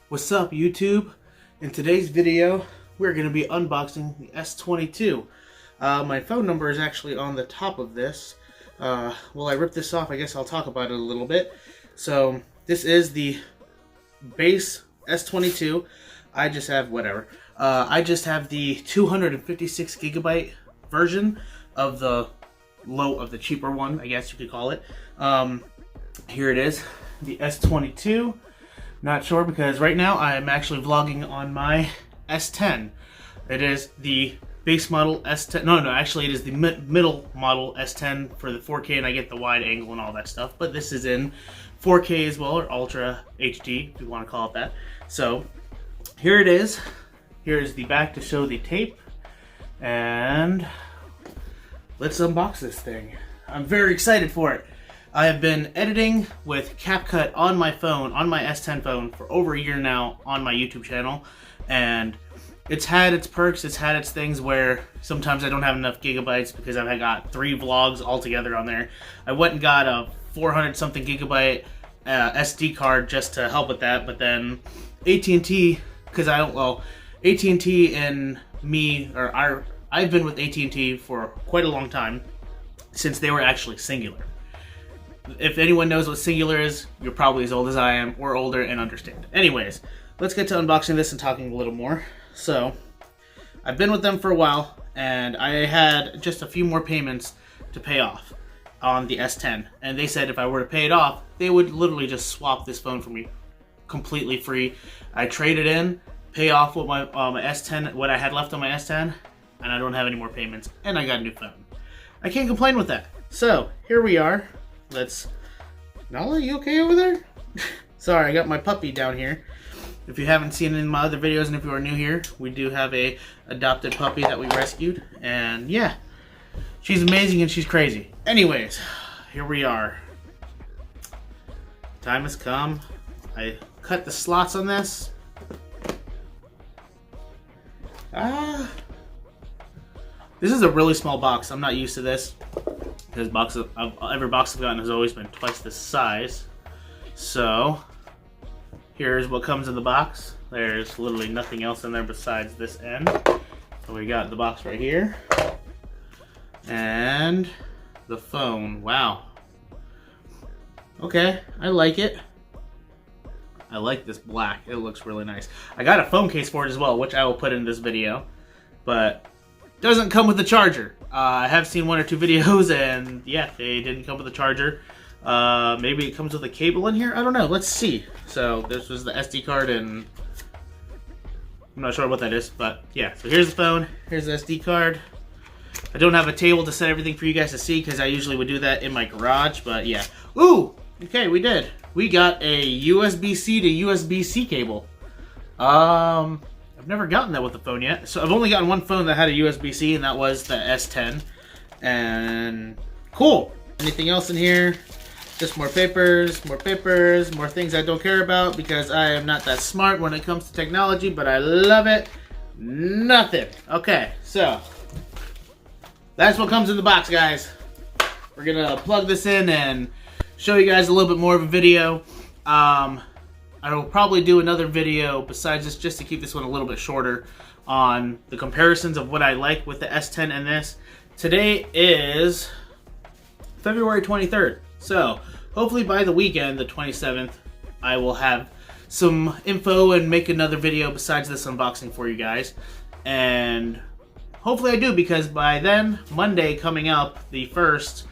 What's up, YouTube? In today's video, we're going to be unboxing the S22. My phone number is actually on the top of this. While I rip this off, I guess I'll talk about it a little bit. So, this is the base S22. I just have whatever. I just have the 256 gigabyte version of the cheaper one, I guess you could call it. Here it is, the S22. Not sure because right now I'm actually vlogging on my S10. It is the base model S10. No, actually it is the middle model S10 for the 4K, and I get the wide angle and all that stuff. But this is in 4K as well, or Ultra HD, if you want to call it that. So here it is. Here is the back to show the tape, and let's unbox this thing. I'm very excited for it. I have been editing with CapCut on my phone, on my S10 phone, for over a year now on my YouTube channel, and it's had its perks, it's had its things where sometimes I don't have enough gigabytes because I've got 3 vlogs all together on there. I went and got a 400 something gigabyte SD card just to help with that, but then AT&T, because AT&T and me, I've been with AT&T for quite a long time, since they were actually Singular. If anyone knows what Singular is, you're probably as old as I am, or older, and understand. Anyways, let's get to unboxing this and talking a little more. So, I've been with them for a while, and I had just a few more payments to pay off on the S10. And they said if I were to pay it off, they would literally just swap this phone for me completely free. I traded in, pay off what my S10, what I had left on my S10, and I don't have any more payments, and I got a new phone. I can't complain with that. So, here we are. Nala, you okay over there? Sorry, I got my puppy down here. If you haven't seen it in my other videos, and if you are new here, we do have a adopted puppy that we rescued. And yeah, she's amazing and she's crazy. Anyways, here we are. Time has come. I cut the slots on this. This is a really small box. I'm not used to this. Because every box I've gotten has always been twice this size. So, here's what comes in the box. There's literally nothing else in there besides this end. So we got the box right here. And the phone. Wow. Okay, I like it. I like this black. It looks really nice. I got a phone case for it as well, which I will put in this video. But doesn't come with a charger. I have seen 1 or 2 videos, and yeah, they didn't come with a charger. Maybe it comes with a cable in here? I don't know. Let's see. So this was the SD card, and I'm not sure what that is, but yeah. So here's the phone. Here's the SD card. I don't have a table to set everything for you guys to see because I usually would do that in my garage, but yeah. Ooh! Okay, we did. We got a USB-C to USB-C cable. I've never gotten that with the phone yet. So I've only gotten one phone that had a USB-C, and that was the S10. And cool. Anything else in here? Just more papers, more things I don't care about because I am not that smart when it comes to technology, but I love it. Nothing. Okay, so that's what comes in the box, guys. We're gonna plug this in and show you guys a little bit more of a video. I will probably do another video besides this just to keep this one a little bit shorter on the comparisons of what I like with the S10 and this. Today is February 23rd. So hopefully by the weekend, the 27th, I will have some info and make another video besides this unboxing for you guys. And hopefully I do, because by then, Monday coming up, the 1st,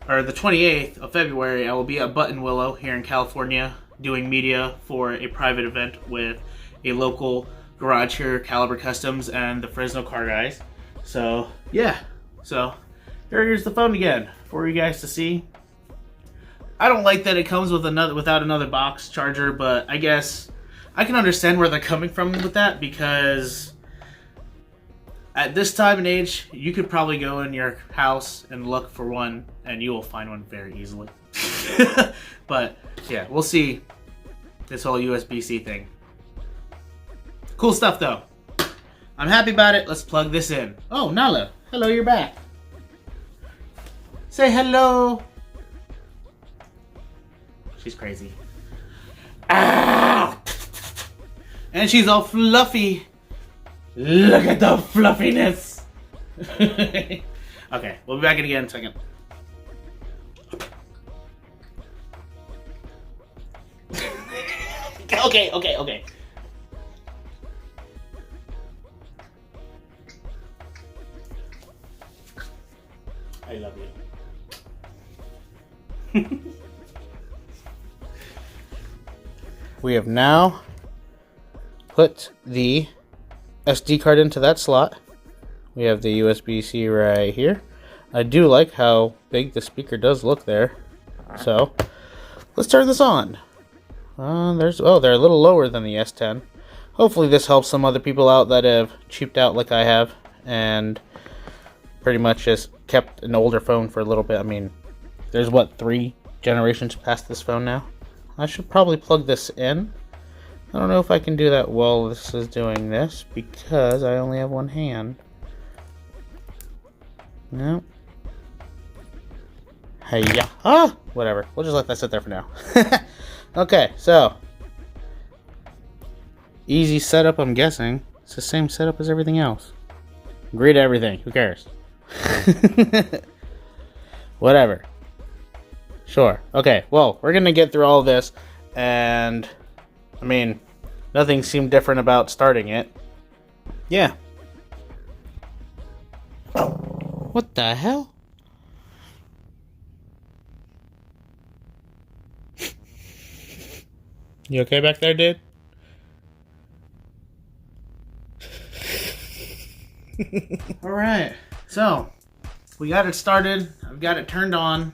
or the 28th of February, I will be at Buttonwillow here in California, doing media for a private event with a local garage here, Caliber Customs, and the Fresno Car Guys. So yeah, so here's the phone again for you guys to see. I don't like that it comes with without another box charger, but I guess I can understand where they're coming from with that, because at this time and age, you could probably go in your house and look for one, and you will find one very easily. But yeah, we'll see this whole USB-C thing. Cool stuff though. I'm happy about it. Let's plug this in. Oh, Nala. Hello, you're back. Say hello. She's crazy. Ah! And she's all fluffy. Look at the fluffiness. Okay, we'll be back in again in a second. Okay. I love you. We have now put the SD card into that slot. We have the USB-C right here. I do like how big the speaker does look there. So, let's turn this on. They're a little lower than the S10. Hopefully this helps some other people out that have cheaped out like I have and pretty much just kept an older phone for a little bit. I mean, there's what, 3 generations past this phone now? I should probably plug this in. I don't know if I can do that while this is doing this because I only have one hand. No. Hey-ya. Ah! Whatever. We'll just let that sit there for now. Okay, so. Easy setup, I'm guessing. It's the same setup as everything else. Agree to everything. Who cares? Whatever. Sure. Okay, well, we're going to get through all of this. And, I mean, nothing seemed different about starting it. Yeah. What the hell? You okay back there, dude? Alright, so we got it started. I've got it turned on.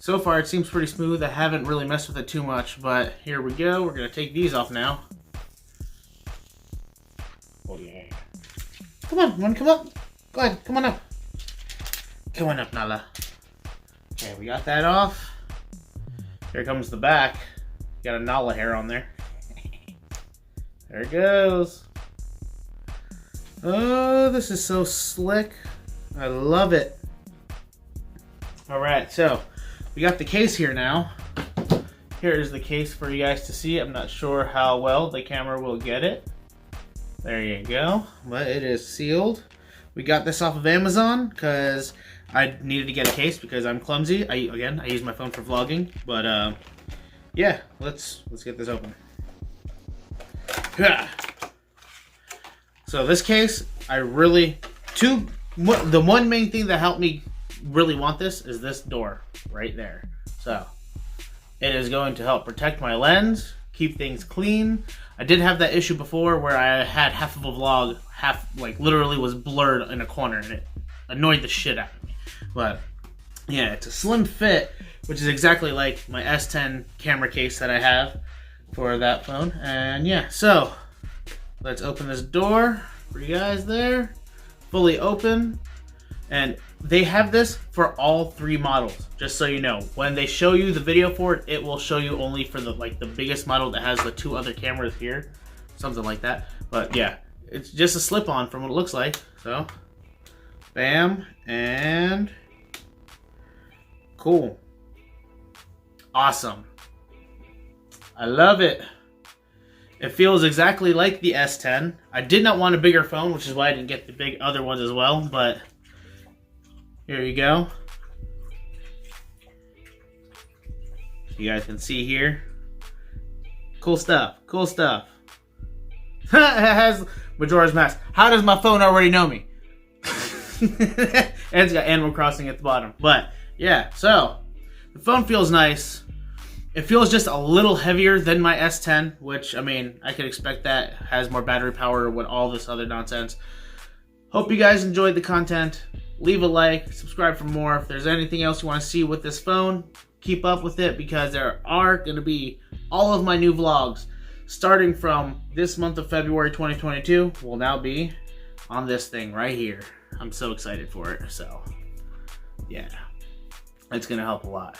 So far it seems pretty smooth. I haven't really messed with it too much, but here we go. We're going to take these off now. Oh yeah. Come on, wanna come up? Go ahead, come on up. Come on up, Nala. Okay, we got that off. Here comes the back. Got a Nala hair on there. There it goes. Oh, this is so slick. I love it. Alright, so we got the case here now. Here's the case for you guys to see. I'm not sure how well the camera will get it. There you go. But it is sealed. We got this off of Amazon because I needed to get a case because I'm clumsy. I use my phone for vlogging. But yeah, let's get this open. So this case, the one main thing that helped me really want this is this door right there. So it is going to help protect my lens, keep things clean. I did have that issue before where I had half of a vlog, literally was blurred in a corner, and it annoyed the shit out of me. But yeah, it's a slim fit, which is exactly like my S10 camera case that I have for that phone. And yeah, so let's open this door for you guys there. Fully open. And they have this for all 3 models, just so you know. When they show you the video for it, it will show you only for the biggest model that has the 2 other cameras here. Something like that. But yeah, it's just a slip-on from what it looks like. So, bam, and cool. Awesome. I love it. It feels exactly like the S10. I did not want a bigger phone, which is why I didn't get the big other ones as well, but here you go. You guys can see here. Cool stuff. Cool stuff. It has Majora's Mask. How does my phone already know me? And it's got Animal Crossing at the bottom. But yeah, so the phone feels nice. It feels just a little heavier than my S10, which, I mean, I could expect that. Has more battery power with all this other nonsense. Hope you guys enjoyed the content. Leave a like, subscribe for more. If there's anything else you want to see with this phone, keep up with it because there are going to be all of my new vlogs starting from this month of February 2022 will now be on this thing right here. I'm so excited for it. So, yeah, it's going to help a lot.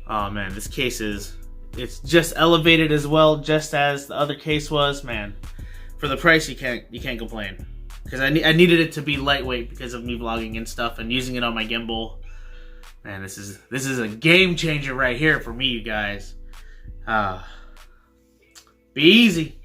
Oh man, this case it's just elevated as well, just as the other case was. Man, for the price, you can't complain. Because I needed it to be lightweight because of me vlogging and stuff and using it on my gimbal. Man, this is a game changer right here for me, you guys. Be easy.